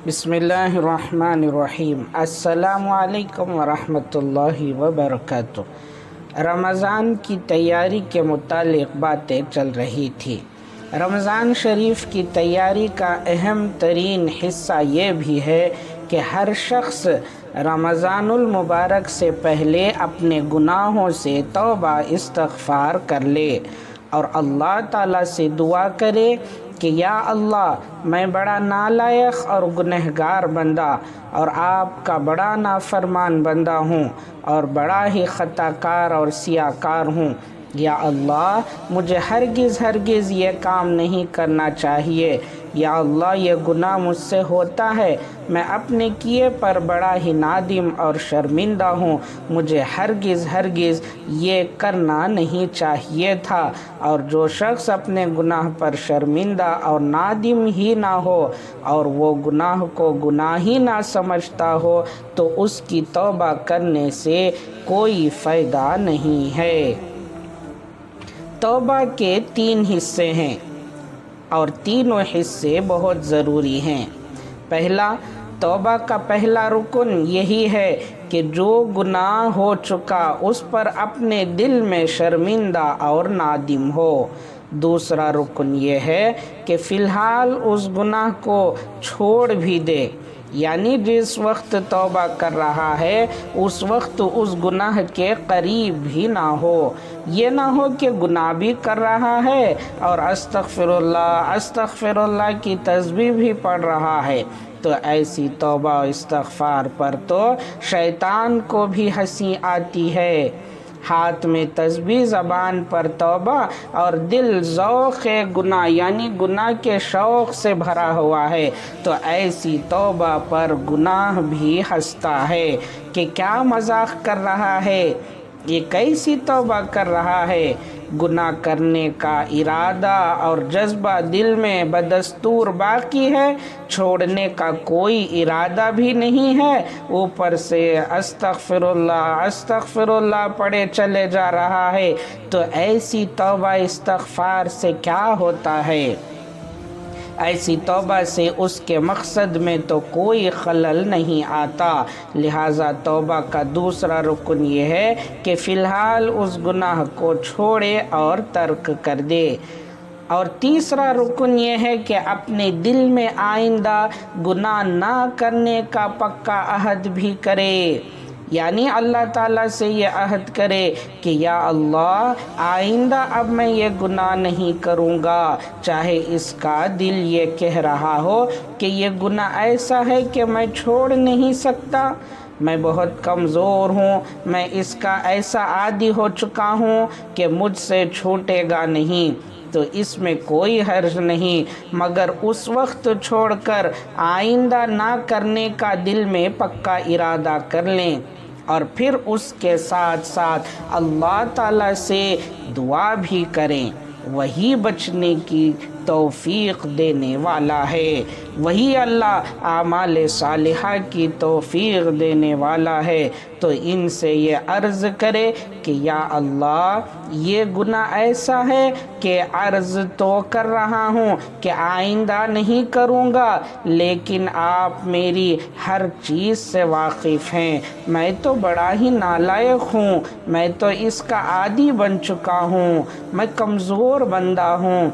بسم اللہ الرحمن الرحیم۔ السلام علیکم ورحمۃ اللہ وبرکاتہ۔ رمضان کی تیاری کے متعلق باتیں چل رہی تھی۔ رمضان شریف کی تیاری کا اہم ترین حصہ یہ بھی ہے کہ ہر شخص رمضان المبارک سے پہلے اپنے گناہوں سے توبہ استغفار کر لے اور اللہ تعالیٰ سے دعا کرے کہ یا اللہ، میں بڑا نالائق اور گنہگار بندہ اور آپ کا بڑا نافرمان بندہ ہوں اور بڑا ہی خطا کار اور سیاہ کار ہوں۔ یا اللہ، مجھے ہرگز یہ کام نہیں کرنا چاہیے۔ یا اللہ، یہ گناہ مجھ سے ہوتا ہے، میں اپنے کیے پر بڑا ہی نادم اور شرمندہ ہوں، مجھے ہرگز یہ کرنا نہیں چاہیے تھا۔ اور جو شخص اپنے گناہ پر شرمندہ اور نادم ہی نہ ہو اور وہ گناہ کو گناہ ہی نہ سمجھتا ہو تو اس کی توبہ کرنے سے کوئی فائدہ نہیں ہے۔ توبہ کے 3 حصے ہیں اور تینوں حصے بہت ضروری ہیں۔ پہلا، توبہ کا پہلا رکن یہی ہے کہ جو گناہ ہو چکا اس پر اپنے دل میں شرمندہ اور نادم ہو۔ دوسرا رکن یہ ہے کہ فی الحال اس گناہ کو چھوڑ بھی دے، یعنی جس وقت توبہ کر رہا ہے اس وقت اس گناہ کے قریب بھی نہ ہو۔ یہ نہ ہو کہ گناہ بھی کر رہا ہے اور استغفر اللہ کی تسبیح بھی پڑھ رہا ہے، تو ایسی توبہ و استغفار پر تو شیطان کو بھی ہنسی آتی ہے۔ ہاتھ میں تسبیح، زبان پر توبہ اور دل ذوق گناہ یعنی گناہ کے شوق سے بھرا ہوا ہے، تو ایسی توبہ پر گناہ بھی ہنستا ہے کہ کیا مذاق کر رہا ہے، یہ کیسی توبہ کر رہا ہے۔ گناہ کرنے کا ارادہ اور جذبہ دل میں بدستور باقی ہے، چھوڑنے کا کوئی ارادہ بھی نہیں ہے، اوپر سے استغفر اللہ پڑھے چلے جا رہا ہے، تو ایسی توبہ استغفار سے کیا ہوتا ہے؟ ایسی توبہ سے اس کے مقصد میں تو کوئی خلل نہیں آتا۔ لہٰذا توبہ کا دوسرا رکن یہ ہے کہ فی الحال اس گناہ کو چھوڑے اور ترک کر دے۔ اور تیسرا رکن یہ ہے کہ اپنے دل میں آئندہ گناہ نہ کرنے کا پکا عہد بھی کرے، یعنی اللہ تعالیٰ سے یہ عہد کرے کہ یا اللہ، آئندہ اب میں یہ گناہ نہیں کروں گا، چاہے اس کا دل یہ کہہ رہا ہو کہ یہ گناہ ایسا ہے کہ میں چھوڑ نہیں سکتا، میں بہت کمزور ہوں، میں اس کا ایسا عادی ہو چکا ہوں کہ مجھ سے چھوٹے گا نہیں، تو اس میں کوئی حرج نہیں، مگر اس وقت چھوڑ کر آئندہ نہ کرنے کا دل میں پکا ارادہ کر لیں اور پھر اس کے ساتھ اللہ تعالیٰ سے دعا بھی کریں۔ وہی بچنے کی توفیق دینے والا ہے، وہی اللہ اعمال صالحہ کی توفیق دینے والا ہے۔ تو ان سے یہ عرض کرے کہ یا اللہ، یہ گناہ ایسا ہے کہ عرض تو کر رہا ہوں کہ آئندہ نہیں کروں گا، لیکن آپ میری ہر چیز سے واقف ہیں، میں تو بڑا ہی نالائق ہوں، میں تو اس کا عادی بن چکا ہوں، میں کمزور بندہ ہوں۔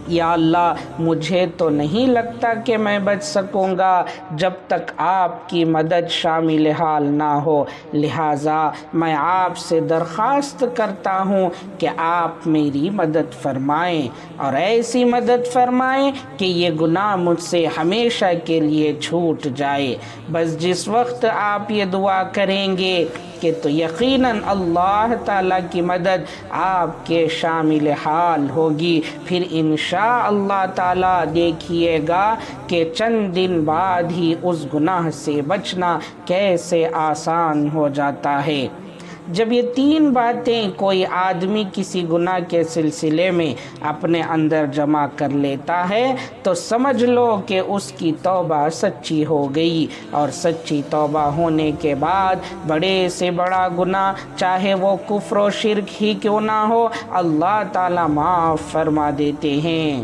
یا اللہ، مجھے تو نہیں لگتا کہ میں بچ سکوں گا جب تک آپ کی مدد شامل حال نہ ہو، لہٰذا میں آپ سے درخواست کرتا ہوں کہ آپ میری مدد فرمائیں اور ایسی مدد فرمائیں کہ یہ گناہ مجھ سے ہمیشہ کے لیے چھوٹ جائے۔ بس جس وقت آپ یہ دعا کریں گے کہ تو یقیناً اللہ تعالیٰ کی مدد آپ کے شامل حال ہوگی، پھر انشاء اللہ تعالیٰ دیکھیے گا کہ چند دن بعد ہی اس گناہ سے بچنا کیسے آسان ہو جاتا ہے۔ جب یہ 3 باتیں کوئی آدمی کسی گناہ کے سلسلے میں اپنے اندر جمع کر لیتا ہے تو سمجھ لو کہ اس کی توبہ سچی ہو گئی، اور سچی توبہ ہونے کے بعد بڑے سے بڑا گناہ، چاہے وہ کفر و شرک ہی کیوں نہ ہو، اللہ تعالیٰ معاف فرما دیتے ہیں۔